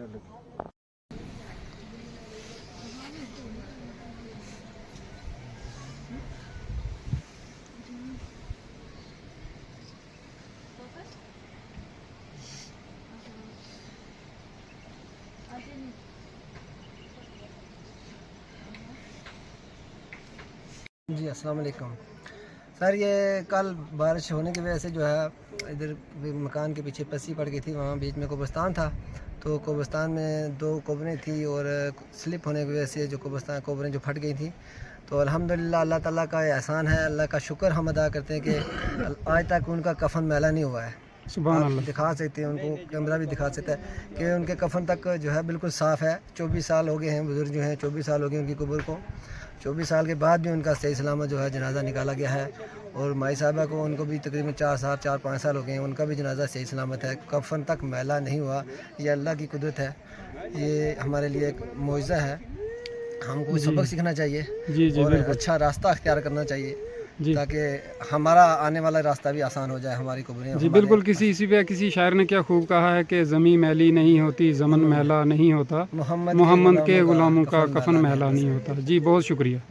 जी अस्सलाम वालेकुम सर। ये कल बारिश होने की वजह से जो है इधर मकान के पीछे पस्सी पड़ गई थी, वहाँ बीच में कब्रिस्तान था। तो कब्रिस्तान में 2 कब्रें थी और स्लिप होने की वजह से जो कब्रें जो फट गई थी। तो अल्हम्दुलिल्लाह अल्लाह ताला का एहसान है, अल्लाह का शुक्र हम अदा करते हैं कि आज तक उनका कफन मैला नहीं हुआ है। आप दिखा सकते हैं, उनको कैमरा भी दिखा सकता है कि उनके कफन तक जो है बिल्कुल साफ़ है। 24 साल हो गए हैं बुज़ुर्ग जो हैं, 24 साल हो गए उनकी कब्र को। 24 साल के बाद भी उनका सही सलामत जो है जनाज़ा निकाला गया है। और माई साहबा को उनको भी तकरीबन 4-5 साल हो गए हैं, उनका भी जनाज़ा सही सलामत है, कफन तक मैला नहीं हुआ। ये अल्लाह की कुदरत है, ये हमारे लिए एक मौजज़ा है। हमको सबक सीखना चाहिए और अच्छा रास्ता अख्तियार करना चाहिए ताकि हमारा आने वाला रास्ता भी आसान हो जाए। हमारी कब्रें जी बिल्कुल। किसी शायर ने क्या खूब कहा है कि ज़मीं मैली नहीं होती, ज़मन मैला नहीं होता, मोहम्मद के गुलामों का कफन मैला नहीं होता। जी बहुत शुक्रिया।